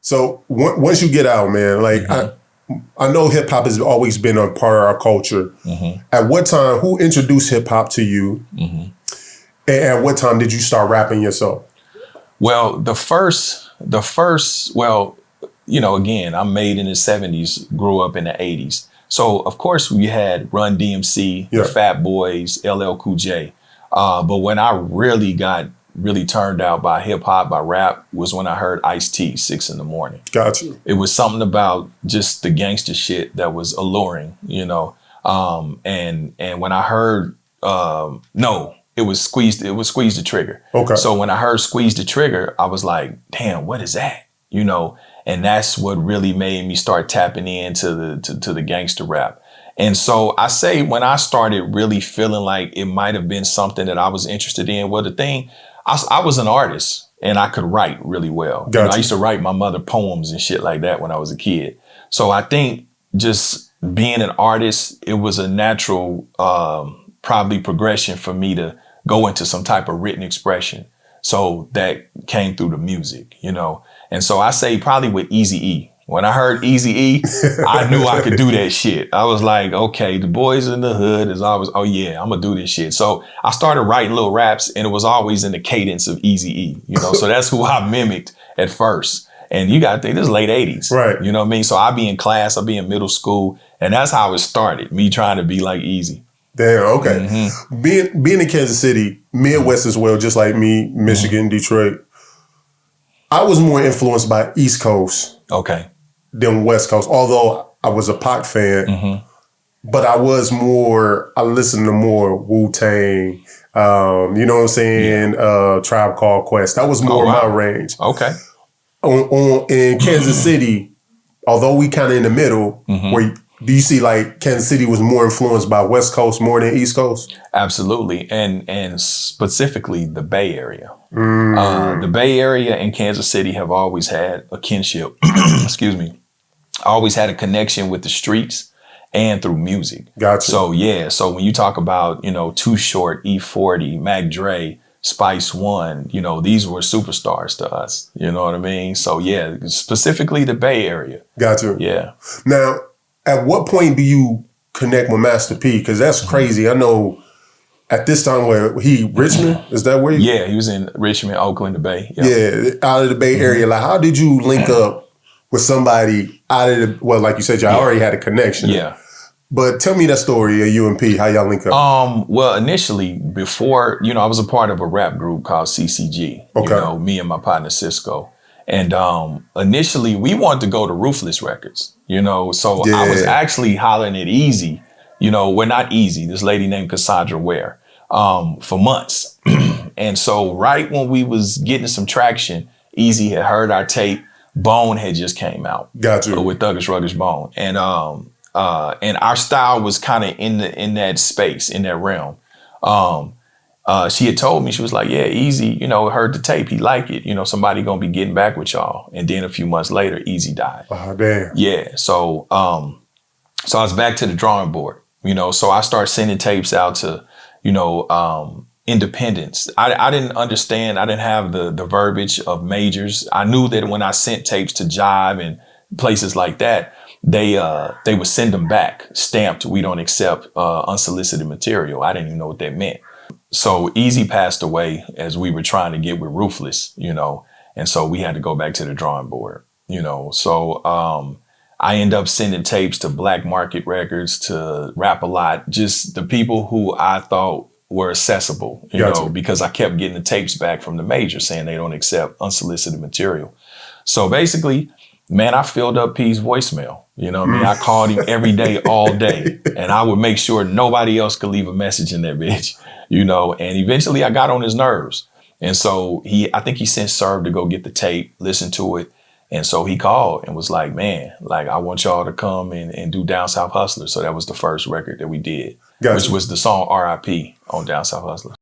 So once you get out, man, like I know hip hop has always been a part of our culture. At what time, who introduced hip hop to you? And at what time did you start rapping yourself? Well, the first, well, you know, again, I'm made in the 70s, grew up in the 80s. So, of course, we had Run DMC, the Fat Boys, LL Cool J. But when I really turned out by hip hop, by rap, was when I heard Ice-T, 6 in the morning. Gotcha. It was something about just the gangster shit that was alluring, you know. And when I heard, it was Squeeze the Trigger. Okay. So when I heard Squeeze the Trigger, I was like, damn, what is that? You know, and that's what really made me start tapping into the gangster rap. And so I say when I started really feeling like it might have been something that I was interested in, well, the thing, I was an artist and I could write really well. Gotcha. You know, I used to write my mother poems and shit like that when I was a kid. So I think just being an artist, it was a natural probably progression for me to go into some type of written expression. So that came through the music, you know. And so I say probably with Eazy E. When I heard Eazy E, I knew I could do that shit. I was like, okay, the boys in the hood is always, oh yeah, I'm gonna do this shit. So I started writing little raps and it was always in the cadence of Eazy E, you know. So that's who I mimicked at first. And you gotta think, this is late 80s. Right. You know what I mean? So I'd be in class, I'd be in middle school, and that's how it started, me trying to be like Eazy. Damn, okay. Being in Kansas City, Midwest as well, just like me, Michigan, Detroit, I was more influenced by East Coast than West Coast, although I was a Pac fan, but I listened to more Wu-Tang, you know what I'm saying, Tribe Called Quest. That was more my range. Okay. In Kansas City, although we kind of in the middle, where do you see like Kansas City was more influenced by West Coast more than East Coast? Absolutely. And specifically the Bay Area. The Bay Area and Kansas City have always had a kinship, excuse me, always had a connection with the streets and through music. Gotcha. So yeah, so when you talk about, you know, Too Short, E40, Mac Dre, Spice One, you know, these were superstars to us. You know what I mean? So yeah, specifically the Bay Area. Gotcha. Yeah. Now, at what point do you connect with Master P? Because that's crazy. I know at this time where Richmond, is that where you? Yeah, he was in Richmond, Oakland, the Bay. Yep. Yeah, out of the Bay Area. Like, how did you link up with somebody out of the, well, like you said, y'all already had a connection. Yeah. But tell me that story of you and P, how y'all link up. Well, initially, before, you know, I was a part of a rap group called CCG. Okay. You know, me and my partner Cisco. And initially, we wanted to go to Ruthless Records, you know, so I was actually hollering at Eazy, you know, well, not Eazy, this lady named Cassandra Ware, for months. And so right when we was getting some traction, Eazy had heard our tape. Bone had just came out. Gotcha. With Thuggish Ruggish Bone. And our style was kind of in that space, in that realm. She had told me, she was like, yeah, Eazy, you know, heard the tape. He liked it. You know, somebody gonna be getting back with y'all. And then a few months later, Eazy died. Oh, damn. Yeah. So I was back to the drawing board, you know, so I started sending tapes out to, you know, independents. I didn't understand. I didn't have the verbiage of majors. I knew that when I sent tapes to Jive and places like that, they would send them back stamped, we don't accept unsolicited material. I didn't even know what that meant. So Eazy passed away as we were trying to get with Ruthless, you know, and so we had to go back to the drawing board, you know. So I ended up sending tapes to Black Market Records, to Rap A Lot, just the people who I thought were accessible, you know, because I kept getting the tapes back from the major saying they don't accept unsolicited material. So basically, man, I filled up P's voicemail. You know what I mean? I called him every day, all day, and I would make sure nobody else could leave a message in that bitch, you know, and eventually I got on his nerves. And so I think he sent Serve to go get the tape, listen to it. And so he called and was like, man, like, I want y'all to come and do Down South Hustler. So that was the first record that we did, which was the song R.I.P. on Down South Hustler.